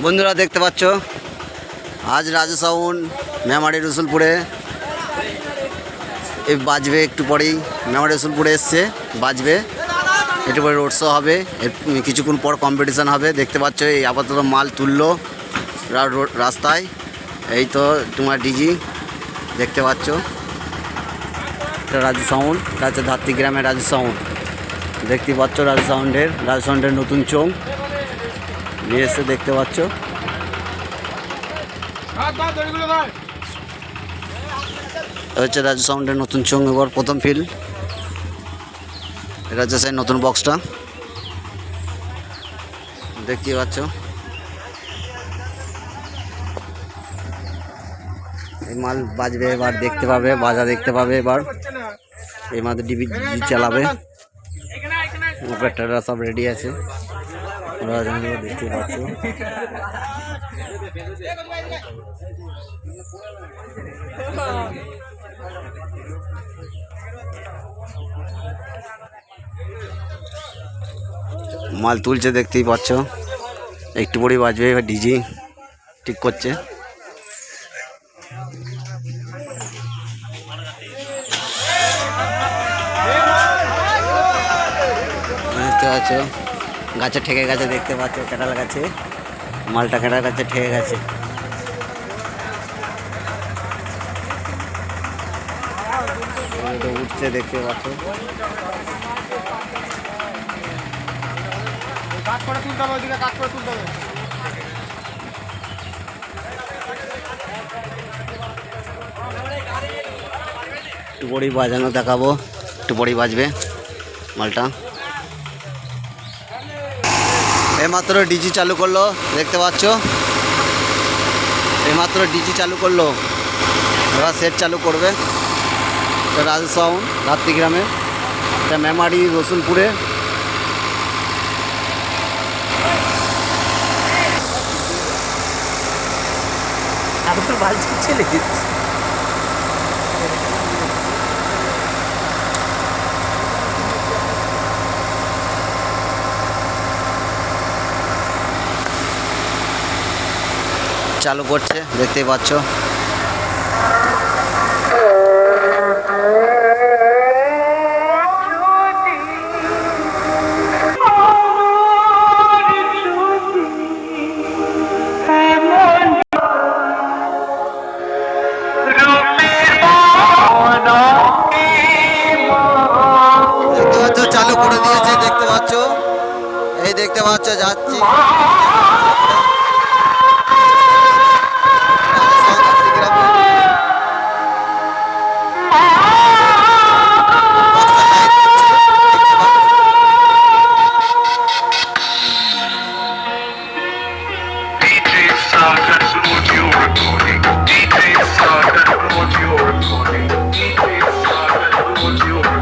বন্ধুরা দেখতে পাচ্ছ আজ রাজু সাউন্ড মেমারি রসুলপুরে এই বাজবে একটু পরেই। মেমারি রসুলপুরে এসছে, বাজবে একটু পরে রোড শো হবে, কিছুক্ষণ পর কম্পিটিশান হবে। দেখতে পাচ্ছ এই আপাতত মাল তুললো রাস্তায়। এই তো তোমার ডিজি দেখতে পাচ্ছ, রাজু সাউন্ড, রাজা ধাত্রী গ্রামের রাজু সাউন্ড দেখতে পাচ্ছ। রাজু সাউন্ডের নতুন চোং নিয়ে এসে দেখতে পাচ্ছ। হচ্ছে রাজু সাউন্ডের নতুন চোং, এবার প্রথম ফিল। এটা হচ্ছে সেই নতুন বক্সটা দেখতে পাচ্ছ। এই মাল বাজবে এবার, দেখতে পাবে বাজা, দেখতে পাবে এবার। এই মাদের ডিবি চালাবে, অপারেটররা সব রেডি আছে, দেখতে পাচ্ছ। মাল তুলছে দেখতেই পাচ্ছ, একটু পরেই বাজবে। এবার ডিজি ঠিক করছে। দেখতে পাচ্ছ গাছে ঠেকে গেছে, দেখতে পাচ্ছ কেটাল গাছে, মালটা কেটাল গাছে ঠেকে গেছে। উঠছে দেখতে পাচ্ছ। একটু পরেই বাজানো দেখাবো, একটু পরেই বাজবে মালটা। এইমাত্র ডিজি চালু করলো দেখতে পাচ্ছ, এইমাত্র ডিজি চালু করলো, এবার সেট চালু করবে। রাজু সাউন্ড ধাত্রী গ্রামে, এটা মেমারি রসুলপুরে। চালু করছে দেখতেই পাচ্ছ। চালু করে দিয়েছে দেখতে পাচ্ছ, এই দেখতে পাচ্ছ যাচ্ছি। DJ Sagar, audio recording. DJ Sagar, audio recording.